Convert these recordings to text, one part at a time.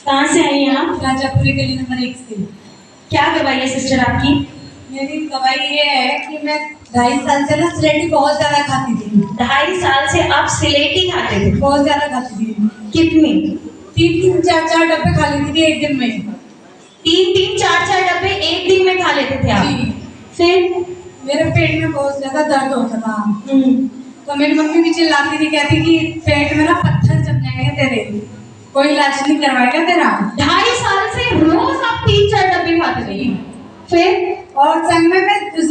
कहाँ से आई हैं आप? राजापुरी गली नंबर 1 से। क्या गवाही है सिस्टर आपकी? मेरी गवाही ये है कि मैं 2.5 साल से ना स्लेटी बहुत ज्यादा खाती थी। 2.5 साल से आप सिलेटी खाते थे? बहुत ज्यादा खाती थी। कितनी? 3-3, 4-4 डब्बे खा लेती थी एक दिन में। 3-3, 4-4 डब्बे एक दिन में खा लेते थे आप? जी। फिर मेरे पेट में बहुत ज्यादा दर्द होता था। हम्म। तो मेरी मम्मी भी चिल्लाती थी, कहती कि पेट में ना पत्थर जम जाएंगे तेरे, कोई इलाज नहीं करवाएगा तेरा। 2.5 साल से रोज आप 3-4 डब्बे खाते थे? फिर और संग में मैं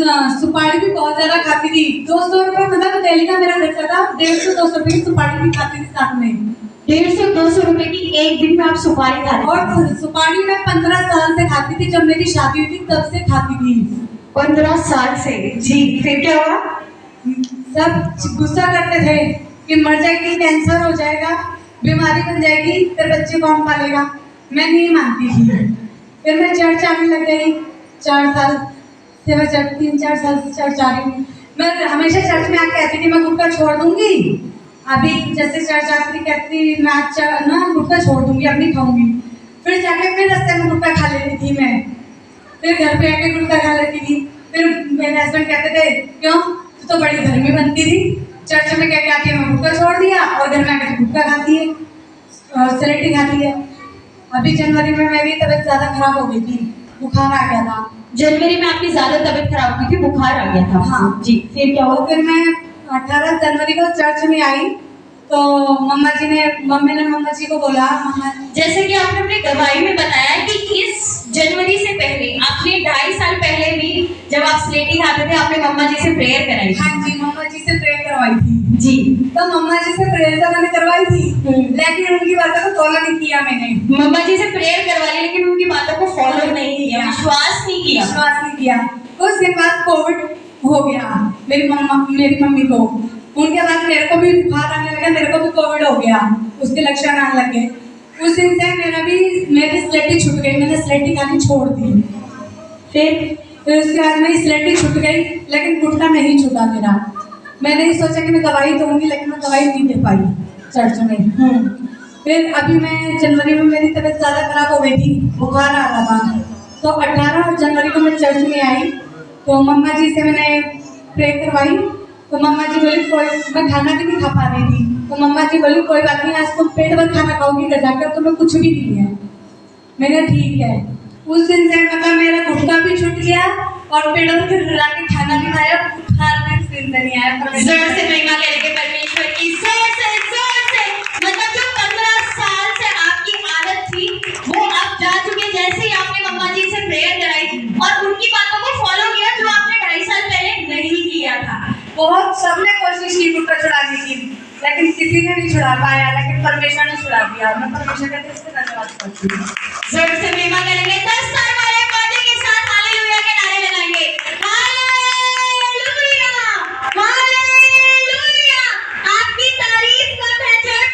सुपारी भी बहुत ज्यादा खाती थी। 200 रुपये मतलब डेली का मेरा खर्चा था। 150-200 रुपये की सुपारी भी खाती थी साथ में। 150-200 रुपए की एक दिन में आप सुपारी खाते थे? और सुपारी मैं 15 साल से खाती थी। जब मेरी शादी हुई थी तब से खाती थी। 15 साल से? जी। फिर क्या हुआ? सब गुस्सा करते थे कि मर जाएगी, कैंसर हो जाएगा, बीमारी बन जाएगी, तेरे बच्चे कौन पालेगा। मैं नहीं मानती थी। फिर मैं चर्च आने लग गई। 4 साल से मैं 3-4 साल से चर्च आ रही हूँ। मैं हमेशा चर्च में आके कहती थी मैं गुटखा छोड़ दूंगी। अभी जैसे चर्च आती कहती मैं ना गुटखा छोड़ दूंगी, अब नहीं खाऊंगी। फिर जाके फिर रास्ते में गुटखा खा लेती थी मैं। फिर घर पे आके गुटखा खा लेती थी। फिर मेरे हस्बैंड कहते थे क्यों, तू तो बड़ी धर्मी बनती थी, चर्च में क्या क्या आती है मैं गुटखा छोड़ दिया और घर में आके गुटखा खाती है और सिलेटी खाती है। अभी जनवरी में मेरी तबीयत ज्यादा खराब हो गई थी, बुखार आ गया था। जनवरी में आपकी ज्यादा तबीयत खराब हुई थी, बुखार आ गया था? हाँ जी। फिर क्या हुआ? फिर मैं 18 जनवरी को चर्च में आई तो मम्मी ने मम्मा जी को बोला, मम्मा जैसे कि आपने अपनी गवाही में बताया कि इस जनवरी से पहले आपने 2.5 साल पहले भी जब आप स्लेटी खाते थे आपने मम्मा जी से प्रेयर कराई? हाँ जी, मम्मा जी से प्रेयर करवाई थी। जी। तो मम्मा जी से प्रेयर तो मैंने करवाई थी, लेकिन उनकी बातों को फॉलो नहीं किया मैंने। मम्मा जी से प्रेयर करवा ली लेकिन उनकी बातों को फॉलो नहीं किया, विश्वास नहीं किया। कुछ दिन बाद कोविड हो गया मेरी मम्मी को। उनके बाद मेरे को भी बुखार आने लगा, मेरे को भी कोविड हो गया, उसके लक्षण आने लगे। उस दिन से मेरी स्लेटी छूट गई, मैंने स्लेटी खानी छोड़ दी। फिर उसके बाद मेरी स्लेटी छूट गई लेकिन गुटखा नहीं छूटा मेरा। मैंने सोचा कि मैं दवाई दूंगी लेकिन मैं दवाई नहीं दे पाई चर्च में। फिर अभी मैं जनवरी में मेरी तबीयत ज़्यादा खराब हो गई थी, बुखार आ रहा था, तो 18 जनवरी को मैं चर्च में आई तो मम्मा जी से मैंने प्रे करवाई। तो मम्मा जी बोली कोई, मैं खाना भी नहीं खा पा रही थी, तो मम्मा जी बोली कोई बात नहीं, आज तुम पेट भर खाना खाओगी, घर जाकर तुम्हें कुछ भी नहीं है। मैंने ठीक है। उस दिन से मतलब मेरा गुटखा भी छूट गया और पेट भर जाके खाना भी खाया, बुखार भी इस दिन से नहीं आया। जोर से महिमा करेंगे परमेश्वर की, जोर से। मतलब जो 15 साल से आपकी आदत थी वो आप जा चुके, जैसे ही आपने मम्मा जी से प्रेयर कराई और उनकी बातों को फॉलो किया जो आपने 2.5 साल पहले नहीं किया था। बहुत सबने कोशिश की गुटखा छुड़ाने की लेकिन किसी ने नहीं छुड़ा पाया, लेकिन परमेश्वर ने छुड़ा दिया। मैं परमेश्वर का दिल से धन्यवाद करती हूँ। जोर से महिमा करेंगे।